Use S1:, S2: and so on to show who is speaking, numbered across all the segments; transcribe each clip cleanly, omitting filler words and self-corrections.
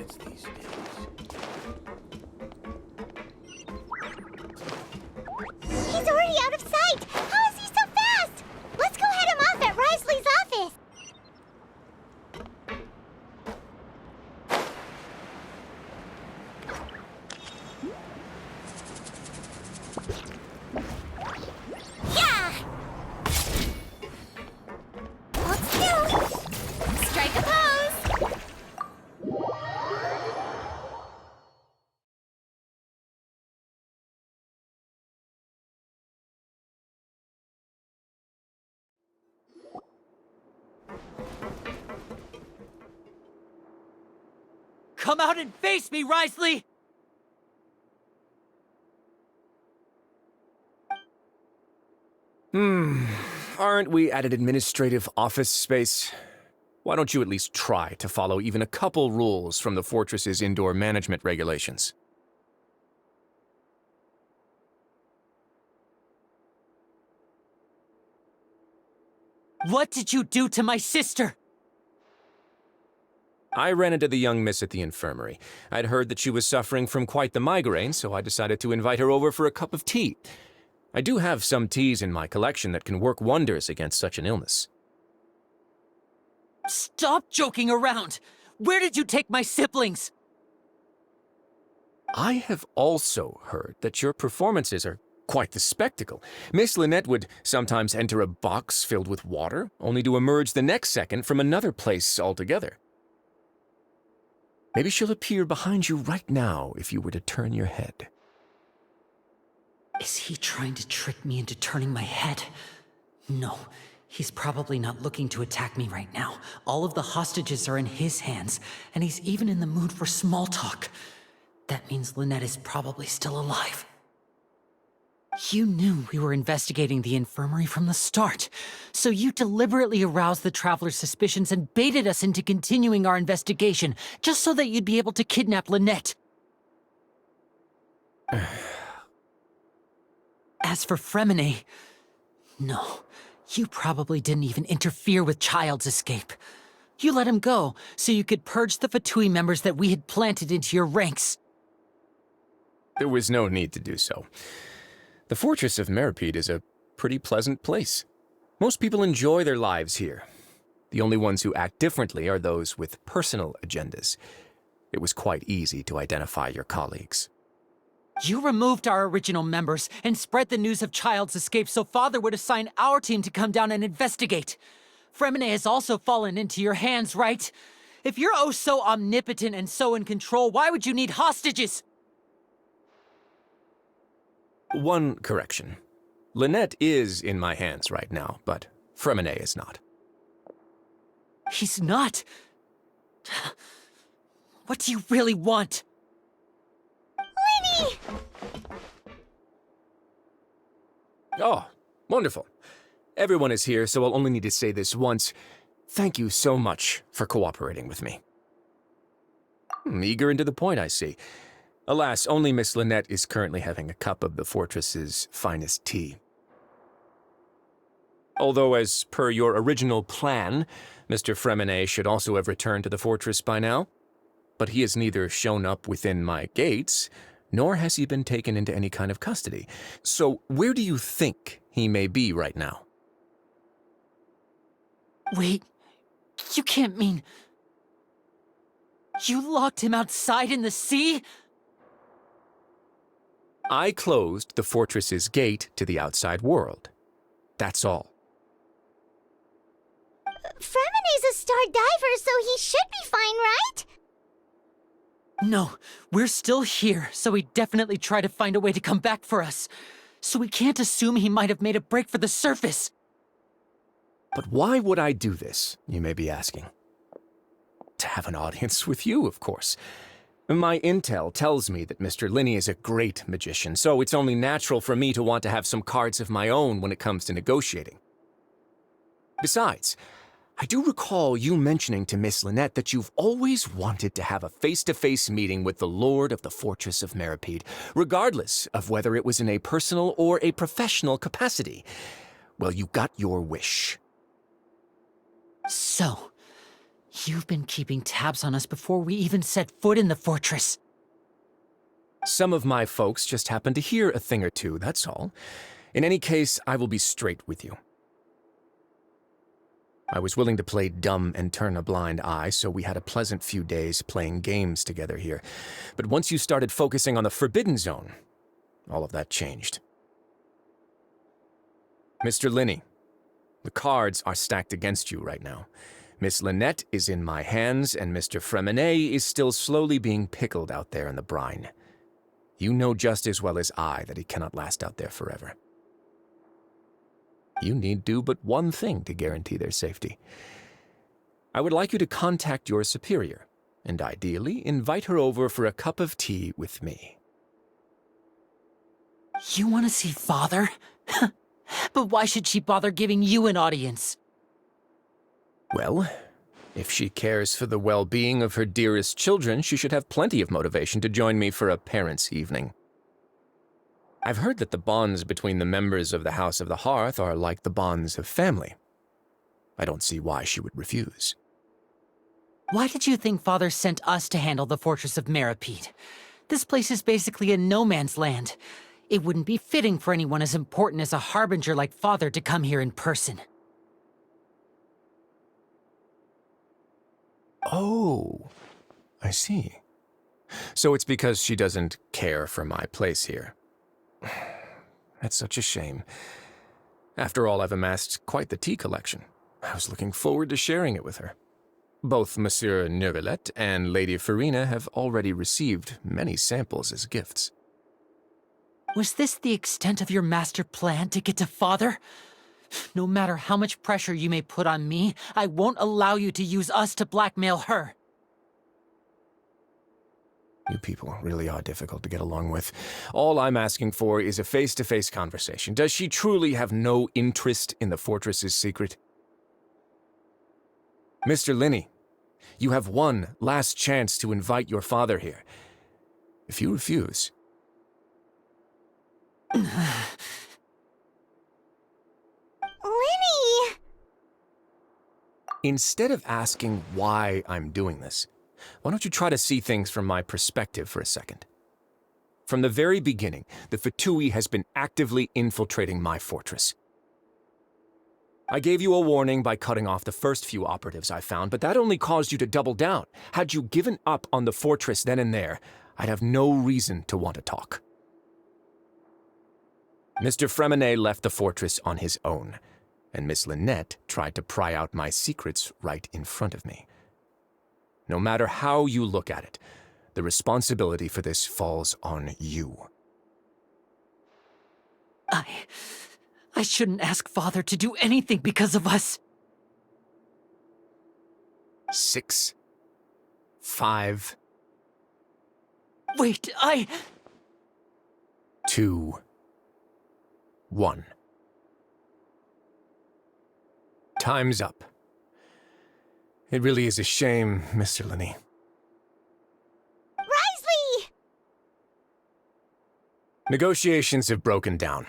S1: kids these days.
S2: He's already out of sight! How is he so fast? Let's go head him off at Risley's office! Yeah! Hold still! Strike a pose!
S3: Come out and face me, Risley!
S4: Aren't we at an administrative office space? Why don't you at least try to follow even a couple rules from the fortress's indoor management regulations?
S3: What did you do to my sister?
S4: I ran into the young miss at the infirmary. I'd heard that she was suffering from quite the migraine, so I decided to invite her over for a cup of tea. I do have some teas in my collection that can work wonders against such an illness.
S3: Stop joking around! Where did you take my siblings?
S4: I have also heard that your performances are quite the spectacle. Miss Lynette would sometimes enter a box filled with water, only to emerge the next second from another place altogether. Maybe she'll appear behind you right now if you were to turn your head.
S3: Is he trying to trick me into turning my head? No, he's probably not looking to attack me right now. All of the hostages are in his hands, and he's even in the mood for small talk. That means Lynette is probably still alive. You knew we were investigating the infirmary from the start, so you deliberately aroused the Traveler's suspicions and baited us into continuing our investigation, just so that you'd be able to kidnap Lynette. As for Fremine, no, you probably didn't even interfere with Child's escape. You let him go, so you could purge the Fatui members that we had planted into your ranks.
S4: There was no need to do so. The Fortress of Meripede is a pretty pleasant place. Most people enjoy their lives here. The only ones who act differently are those with personal agendas. It was quite easy to identify your colleagues.
S3: You removed our original members and spread the news of Child's escape so Father would assign our team to come down and investigate. Fremine has also fallen into your hands, right? If you're oh so omnipotent and so in control, why would you need hostages?
S4: One correction. Lynette is in my hands right now, but Fremine is not.
S3: He's not. What do you really want?
S2: Lini!
S4: Oh, wonderful. Everyone is here, so I'll only need to say this once. Thank you so much for cooperating with me. Eager and to the point, I see. Alas, only Miss Lynette is currently having a cup of the fortress's finest tea. Although, as per your original plan, Mr. Fremine should also have returned to the fortress by now. But he has neither shown up within my gates, nor has he been taken into any kind of custody. So where do you think he may be right now?
S3: Wait, you can't mean... You locked him outside in the sea?
S4: I closed the fortress's gate to the outside world. That's all.
S2: Fremine's a star diver, so he should be fine, right?
S3: No, we're still here, so he'd definitely try to find a way to come back for us. So we can't assume he might have made a break for the surface.
S4: But why would I do this, you may be asking? To have an audience with you, of course. My intel tells me that Mr. Lini is a great magician, so it's only natural for me to want to have some cards of my own when it comes to negotiating. Besides, I do recall you mentioning to Miss Lynette that you've always wanted to have a face-to-face meeting with the Lord of the Fortress of Meripede, regardless of whether it was in a personal or a professional capacity. Well, you got your wish.
S3: So, You've been keeping tabs on us before we even set foot in the fortress.
S4: Some of my folks just happened to hear a thing or two, that's all. In any case, I will be straight with you. I was willing to play dumb and turn a blind eye, so we had a pleasant few days playing games together here. But once you started focusing on the Forbidden Zone, all of that changed. Mr. Lini, the cards are stacked against you right now. Miss Lynette is in my hands, and Mr. Fremenet is still slowly being pickled out there in the brine. You know just as well as I that he cannot last out there forever. You need do but one thing to guarantee their safety. I would like you to contact your superior, and ideally invite her over for a cup of tea with me.
S3: You want to see Father? But why should she bother giving you an audience?
S4: Well, if she cares for the well-being of her dearest children, she should have plenty of motivation to join me for a parents' evening. I've heard that the bonds between the members of the House of the Hearth are like the bonds of family. I don't see why she would refuse.
S3: Why did you think Father sent us to handle the fortress of Meripede? This place is basically a no-man's land. It wouldn't be fitting for anyone as important as a harbinger like Father to come here in person.
S4: Oh, I see. So it's because she doesn't care for my place here. That's such a shame. After all, I've amassed quite the tea collection. I was looking forward to sharing it with her. Both Monsieur Neuvillette and Lady Farina have already received many samples as gifts.
S3: Was this the extent of your master plan to get to Father? No matter how much pressure you may put on me, I won't allow you to use us to blackmail her.
S4: You people really are difficult to get along with. All I'm asking for is a face-to-face conversation. Does she truly have no interest in the fortress's secret? Mr. Lini, you have one last chance to invite your father here. If you refuse...
S2: Lini!
S4: Instead of asking why I'm doing this, why don't you try to see things from my perspective for a second? From the very beginning, the Fatui has been actively infiltrating my fortress. I gave you a warning by cutting off the first few operatives I found, but that only caused you to double down. Had you given up on the fortress then and there, I'd have no reason to want to talk. Mr. Fremenet left the fortress on his own, and Miss Lynette tried to pry out my secrets right in front of me. No matter how you look at it, the responsibility for this falls on you.
S3: I shouldn't ask Father to do anything because of us.
S4: 6, 5...
S3: Wait,
S4: 2, 1. Time's up. It really is a shame, Mr. Lini.
S2: Risley!
S4: Negotiations have broken down.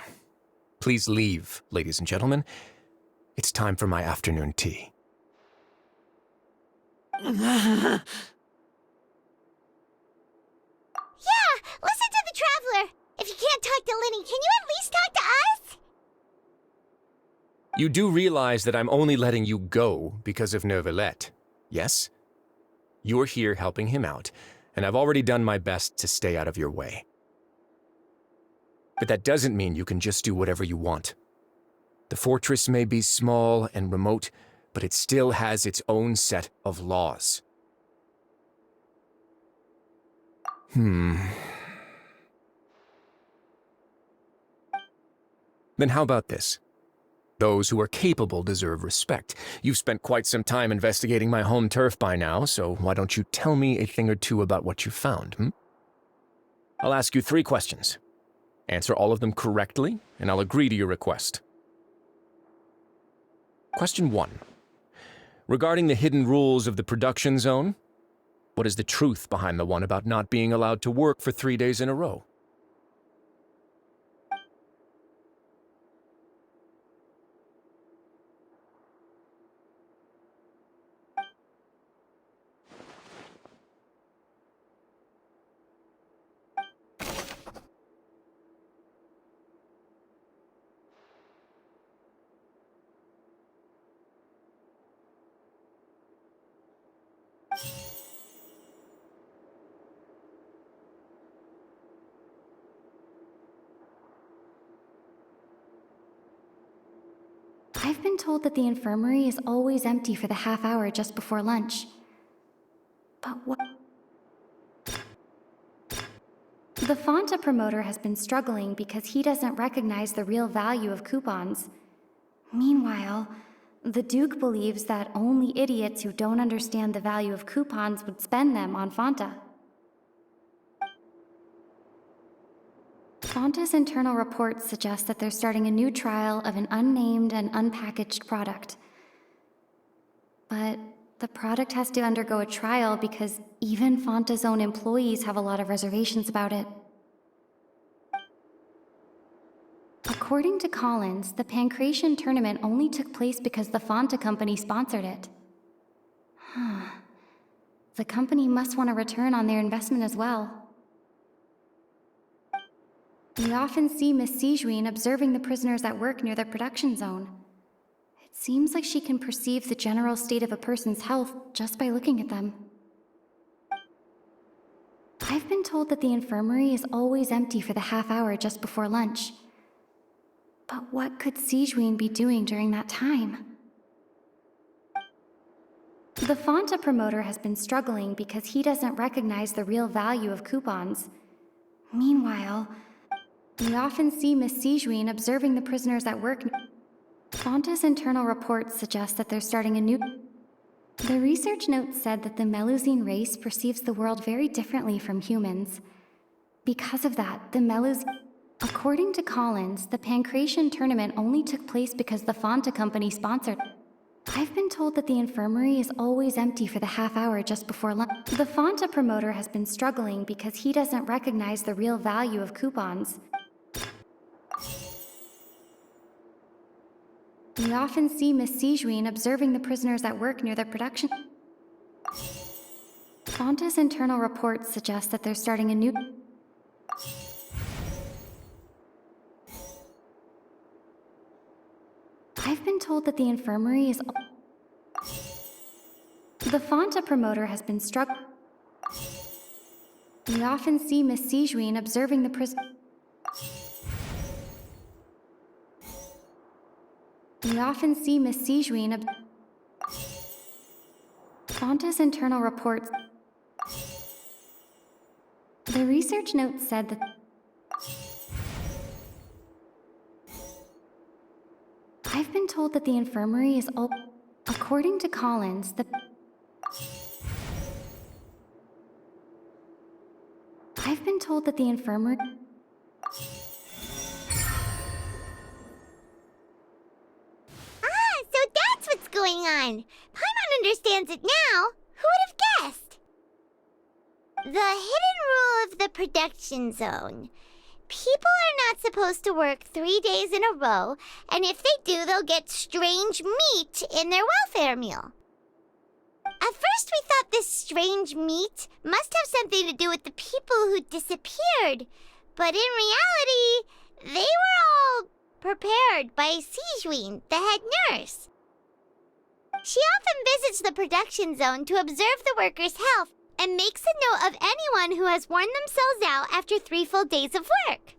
S4: Please leave, ladies and gentlemen. It's time for my afternoon tea.
S2: Yeah, listen to the Traveler. If you can't talk to Lini, can you at least talk to us?
S4: You do realize that I'm only letting you go because of Neuvillette, yes? You're here helping him out, and I've already done my best to stay out of your way. But that doesn't mean you can just do whatever you want. The fortress may be small and remote, but it still has its own set of laws. Then how about this? Those who are capable deserve respect. You've spent quite some time investigating my home turf by now, so why don't you tell me a thing or two about what you found, I'll ask you 3 questions. Answer all of them correctly, and I'll agree to your request. Question 1. Regarding the hidden rules of the production zone, what is the truth behind the one about not being allowed to work for 3 days in a row?
S1: I've been told that the infirmary is always empty for the half hour just before lunch. But what? The Fanta promoter has been struggling because he doesn't recognize the real value of coupons. Meanwhile, the Duke believes that only idiots who don't understand the value of coupons would spend them on Fanta. Fanta's internal reports suggest that they're starting a new trial of an unnamed and unpackaged product. But the product has to undergo a trial because even Fanta's own employees have a lot of reservations about it. According to Collins, the Pancration tournament only took place because the Fanta company sponsored it. The company must want a return on their investment as well. We often see Miss Sijuin observing the prisoners at work near the production zone. It seems like she can perceive the general state of a person's health just by looking at them. I've been told that the infirmary is always empty for the half hour just before lunch. But what could Sijuin be doing during that time? The Fanta promoter has been struggling because he doesn't recognize the real value of coupons. Meanwhile, we often see Miss Sijuin observing the prisoners at work. Fanta's internal reports suggest that they're starting a new... The research note said that the Melusine race perceives the world very differently from humans. Because of that, the Melusine... According to Collins, the Pancration tournament only took place because the Fanta company sponsored... I've been told that the infirmary is always empty for the half hour just before lunch. The Fanta promoter has been struggling because he doesn't recognize the real value of coupons. We often see Miss Sijuin observing the prisoners at work near the production. Fanta's internal reports suggest that they're starting a new... I've been told that the infirmary is... The Fanta promoter has been struggling. We often see Miss Sijuin observing the We often see Miss Sijuin Fanta's internal reports... The research note said that... I've been told that the infirmary is According to Collins, I've been told that the infirmary...
S2: So that's what's going on. Paimon understands it now. Who would have guessed? The hidden rule of the production zone. People are not supposed to work 3 days in a row, and if they do, they'll get strange meat in their welfare meal. At first we thought this strange meat must have something to do with the people who disappeared, but in reality, they were all prepared by Sijuin, the head nurse. She often visits the production zone to observe the workers' health and makes a note of anyone who has worn themselves out after 3 full days of work.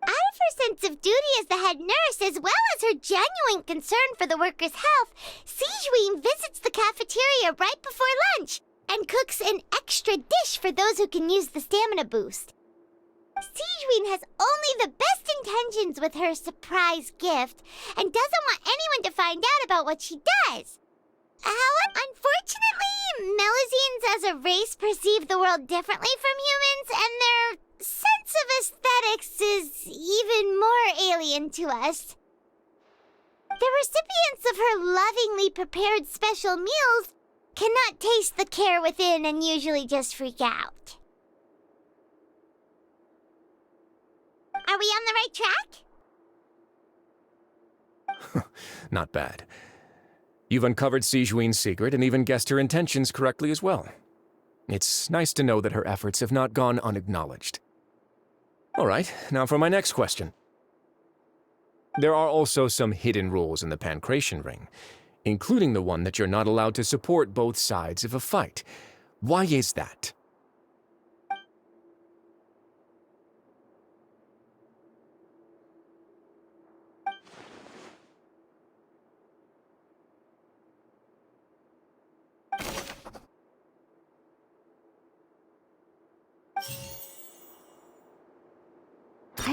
S2: Out of her sense of duty as the head nurse, as well as her genuine concern for the workers' health, Sijuin visits the cafeteria right before lunch and cooks an extra dish for those who can use the stamina boost. Sijuin has only the best intentions with her surprise gift and doesn't want anyone to find out about what she does. However, unfortunately, Melusines as a race perceive the world differently from humans, and their sense of aesthetics is even more alien to us. The recipients of her lovingly prepared special meals cannot taste the care within and usually just freak out. Are we on the right track?
S4: Not bad. You've uncovered Sijuin's secret and even guessed her intentions correctly as well. It's nice to know that her efforts have not gone unacknowledged. All right, now for my next question. There are also some hidden rules in the Pancration Ring, including the one that you're not allowed to support both sides of a fight. Why is that?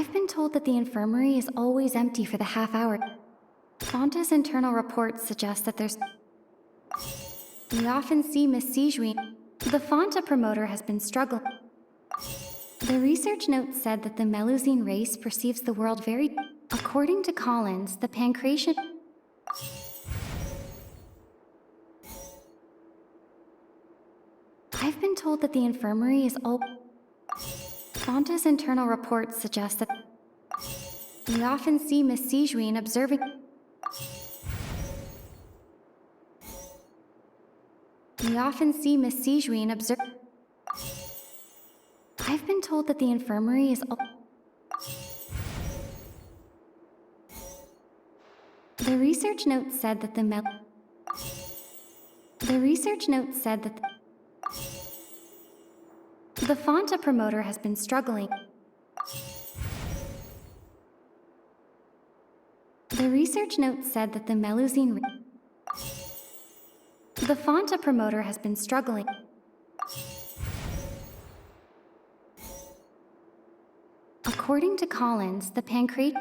S1: I've been told that the infirmary is always empty for the half hour. Fanta's internal reports suggest that there's... We often see Miss Sijuin. The Fanta promoter has been struggling. The research note said that the Melusine race perceives the world very... According to Collins, the pancreation... I've been told that the infirmary is all... Fanta's internal reports suggest that... We often see Miss Sijuin observing... We often see Miss Sijuin observe... I've been told that the infirmary is... The research note said that the research note said that the Fanta promoter has been struggling. The research note said that the Melusine... The Fanta promoter has been struggling. According to Collins, the pancreas...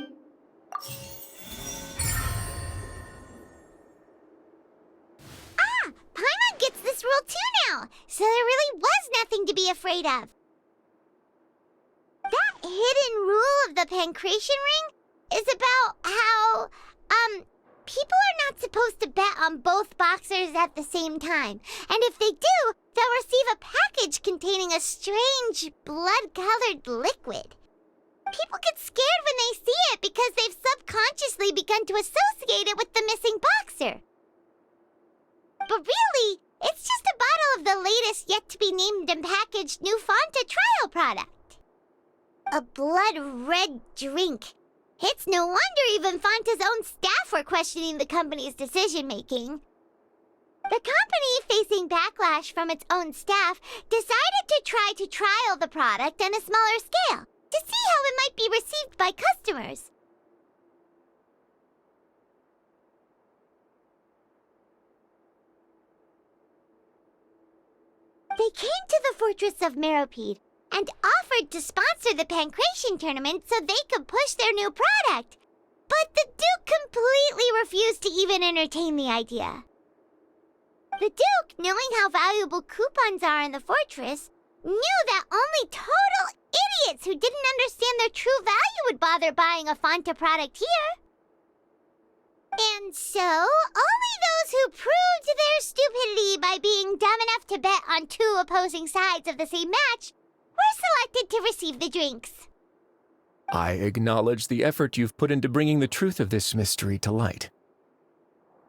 S2: Paimon gets this rule too now, so there really was nothing to be afraid of. That hidden rule of the pancreation ring is about how, people are not supposed to bet on both boxers at the same time. And if they do, they'll receive a package containing a strange, blood-colored liquid. People get scared when they see it because they've subconsciously begun to associate it with the missing boxer. But really, it's just a bottle of the latest yet-to-be-named and packaged new Fanta trial product. A blood-red drink. It's no wonder even Fanta's own staff were questioning the company's decision-making. The company, facing backlash from its own staff, decided to try to trial the product on a smaller scale to see how it might be received by customers. They came to the fortress of Meropide and offered to sponsor the pancreation tournament so they could push their new product. But the Duke completely refused to even entertain the idea. The Duke, knowing how valuable coupons are in the fortress, knew that only total idiots who didn't understand their true value would bother buying a Fanta product here. And so, only those who proved their stupidity by being dumb enough to bet on two opposing sides of the same match were selected to receive the drinks.
S4: I acknowledge the effort you've put into bringing the truth of this mystery to light.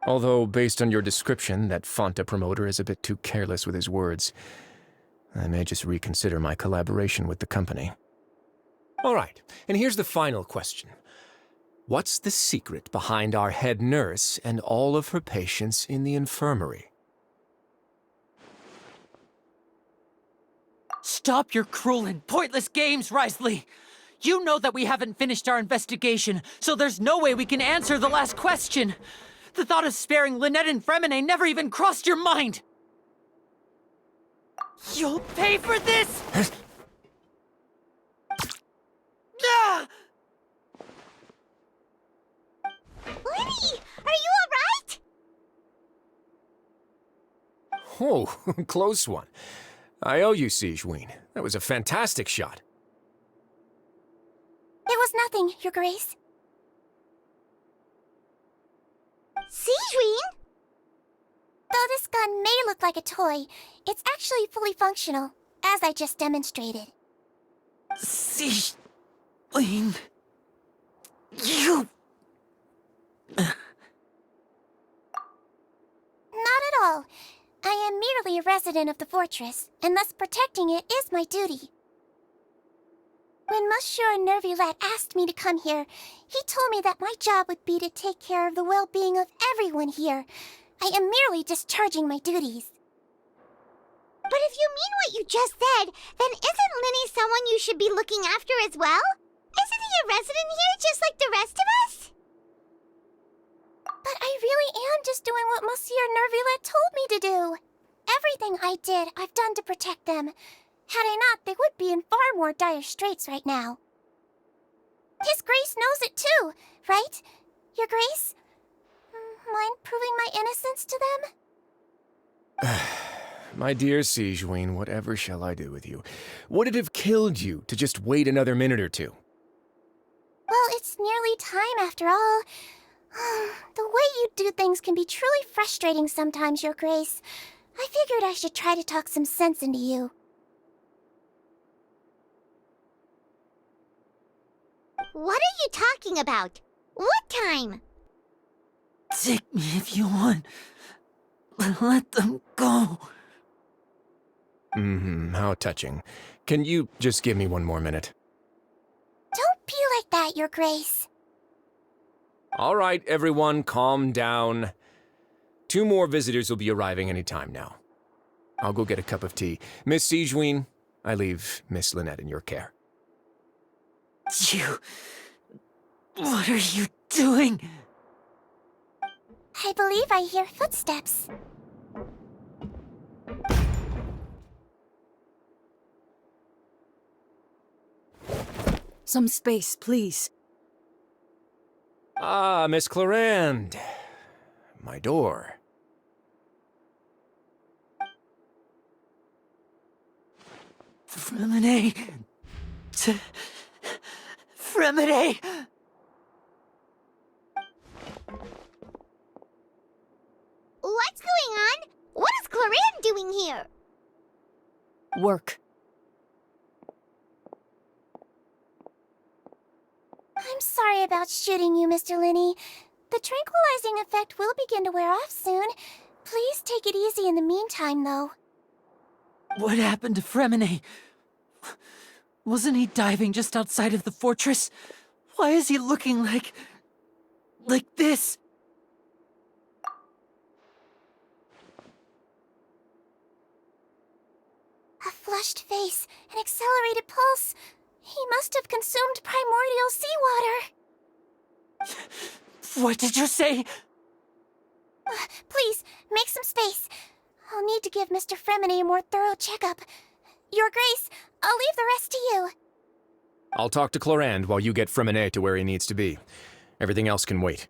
S4: Although, based on your description, that Fanta promoter is a bit too careless with his words, I may just reconsider my collaboration with the company. All right, and here's the final question. What's the secret behind our head nurse and all of her patients in the infirmary?
S3: Stop your cruel and pointless games, Risley! You know that we haven't finished our investigation, so there's no way we can answer the last question! The thought of sparing Lynette and Fremine never even crossed your mind! You'll pay for this! Ah!
S2: Lini, are you alright?
S4: Oh, close one. I owe you, Sijuin. That was a fantastic shot.
S5: It was nothing, Your Grace.
S2: Sijuin?
S5: Though this gun may look like a toy, it's actually fully functional, as I just demonstrated.
S3: Sijuin... You...
S5: Not at all. I am merely a resident of the fortress, and thus protecting it is my duty. When Monsieur Nervulette asked me to come here, he told me that my job would be to take care of the well-being of everyone here. I am merely discharging my duties.
S2: But if you mean what you just said, then isn't Lini someone you should be looking after as well? Isn't he a resident here just like the rest of us?
S5: But I really am just doing what Monsieur Nervulette told me to do. Everything I did, I've done to protect them. Had I not, they would be in far more dire straits right now. His Grace knows it too, right? Your Grace? Mind proving my innocence to them?
S4: My dear Sigewinne, whatever shall I do with you? Would it have killed you to just wait another minute or two?
S5: Well, it's nearly time after all. The way you do things can be truly frustrating sometimes, Your Grace. I figured I should try to talk some sense into you.
S2: What are you talking about? What time?
S3: Take me if you want, but let them go.
S4: How touching. Can you just give me one more minute?
S5: Don't be like that, Your Grace.
S4: All right, everyone, calm down. 2 more visitors will be arriving any time now. I'll go get a cup of tea. Miss Sigewinne, I leave Miss Lynette in your care.
S3: You... What are you doing?
S5: I believe I hear footsteps.
S6: Some space, please.
S4: Ah, Miss Clarande. My door.
S3: Fremine... Fremine!
S2: What's going on? What is Clarande doing here?
S6: Work.
S5: I'm sorry about shooting you, Mr. Lini. The tranquilizing effect will begin to wear off soon. Please take it easy in the meantime, though.
S3: What happened to Fremine? Wasn't he diving just outside of the fortress? Why is he looking like this?
S5: A flushed face, an accelerated pulse. He must have consumed primordial seawater.
S3: What did you say?
S5: Please, make some space. I'll need to give Mr. Fremine a more thorough checkup. Your Grace, I'll leave the rest to you.
S4: I'll talk to Clarande while you get Fremine to where he needs to be. Everything else can wait.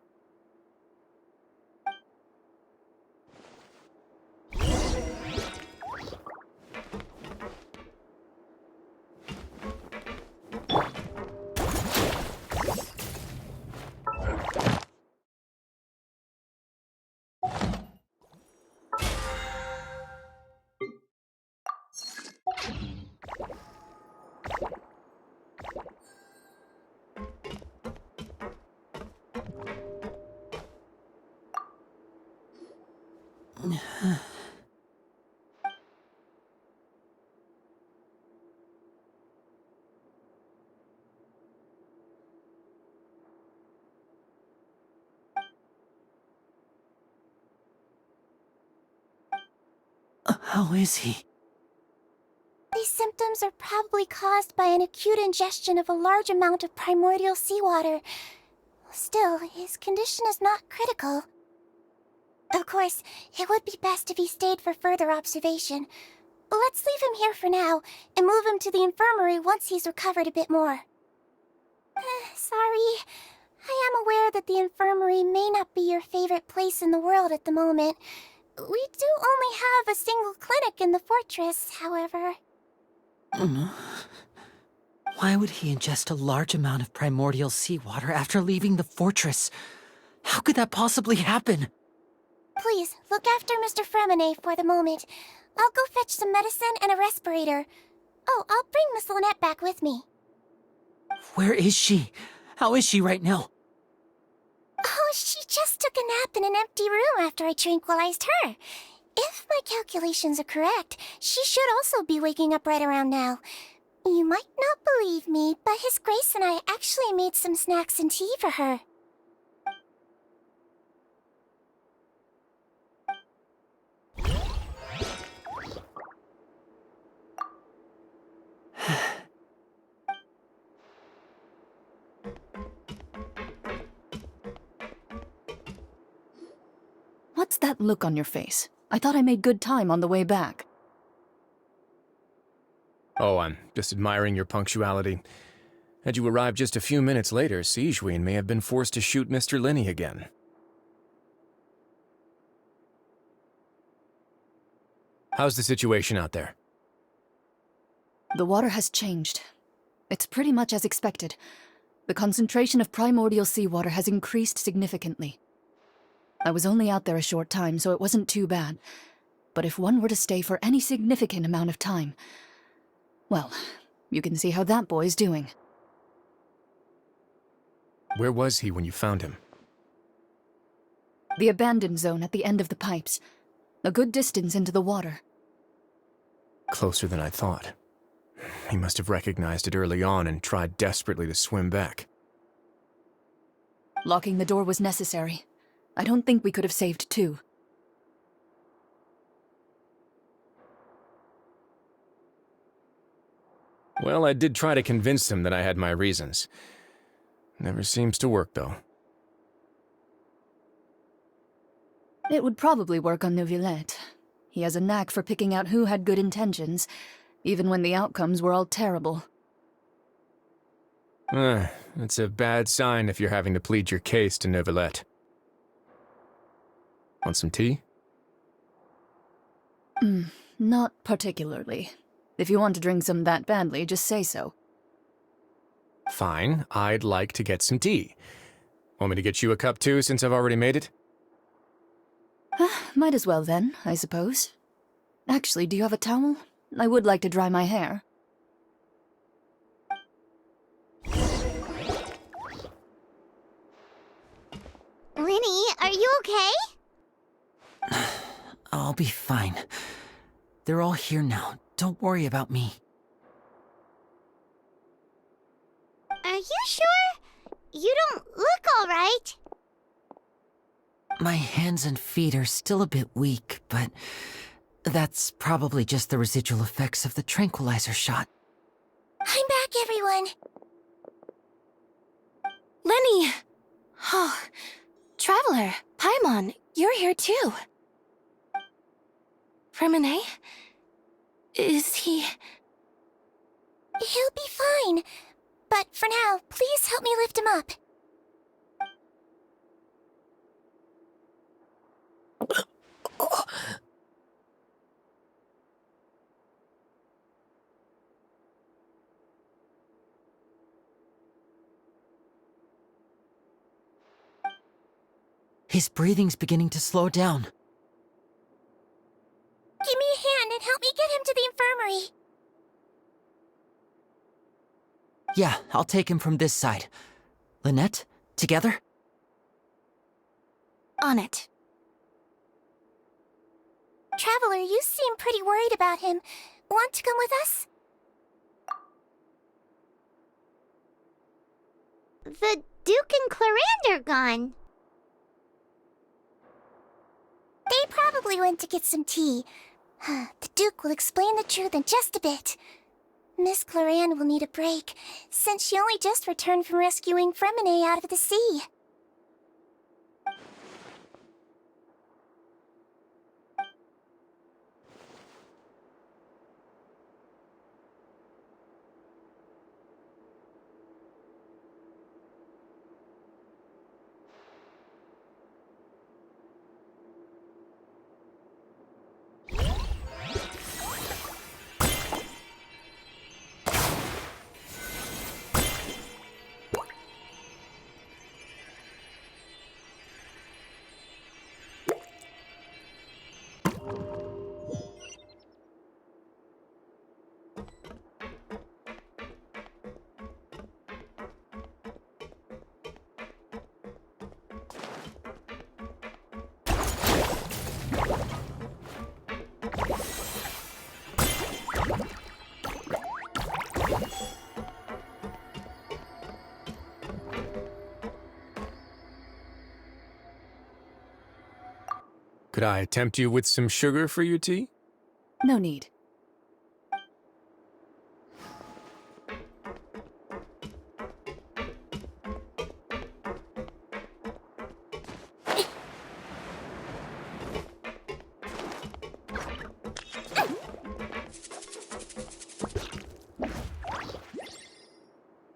S3: How is he?
S5: These symptoms are probably caused by an acute ingestion of a large amount of primordial seawater. Still, his condition is not critical. Of course, it would be best if he stayed for further observation. Let's leave him here for now, and move him to the infirmary once he's recovered a bit more. Sorry. I am aware that the infirmary may not be your favorite place in the world at the moment. We do only have a single clinic in the fortress, however.
S3: Why would he ingest a large amount of primordial seawater after leaving the fortress? How could that possibly happen?
S5: Please, look after Mr. Fremine for the moment. I'll go fetch some medicine and a respirator. Oh, I'll bring Miss Lynette back with me.
S3: Where is she? How is she right now?
S5: Oh, she just took a nap in an empty room after I tranquilized her. If my calculations are correct, she should also be waking up right around now. You might not believe me, but His Grace and I actually made some snacks and tea for her.
S6: What's that look on your face? I thought I made good time on the way back.
S4: Oh, I'm just admiring your punctuality. Had you arrived just a few minutes later, Sigewinne may have been forced to shoot Mr. Lini again. How's the situation out there?
S6: The water has changed. It's pretty much as expected. The concentration of primordial seawater has increased significantly. I was only out there a short time, so it wasn't too bad. But if one were to stay for any significant amount of time, well, you can see how that boy's doing.
S4: Where was he when you found him?
S6: The abandoned zone at the end of the pipes. A good distance into the water.
S4: Closer than I thought. He must have recognized it early on and tried desperately to swim back.
S6: Locking the door was necessary. I don't think we could have saved two.
S4: Well, I did try to convince him that I had my reasons. Never seems to work, though.
S6: It would probably work on Neuvillette. He has a knack for picking out who had good intentions, even when the outcomes were all terrible.
S4: It's a bad sign if you're having to plead your case to Neuvillette. Want some tea?
S6: Not particularly. If you want to drink some that badly, just say so.
S4: Fine, I'd like to get some tea. Want me to get you a cup too, since I've already made it?
S6: Might as well then, I suppose. Actually, do you have a towel? I would like to dry my hair.
S2: Lini, are you okay?
S3: I'll be fine. They're all here now. Don't worry about me.
S2: Are you sure? You don't look all right.
S3: My hands and feet are still a bit weak, but that's probably just the residual effects of the tranquilizer shot.
S5: I'm back, everyone.
S7: Lini! Oh, Traveler, Paimon, you're here too. Remine? Is he...
S5: He'll be fine. But for now, please help me lift him up.
S3: His breathing's beginning to slow down.
S5: Give me a hand and help me get him to the infirmary.
S3: Yeah, I'll take him from this side. Lynette, together?
S7: on it?
S5: Traveler, you seem pretty worried about him. Want to come with us?
S2: The Duke and Clarande are gone.
S5: They probably went to get some tea. The Duke will explain the truth in just a bit. Miss Clarande will need a break, since she only just returned from rescuing Fremine out of the sea.
S4: Could I tempt you with some sugar for your tea?
S6: No need.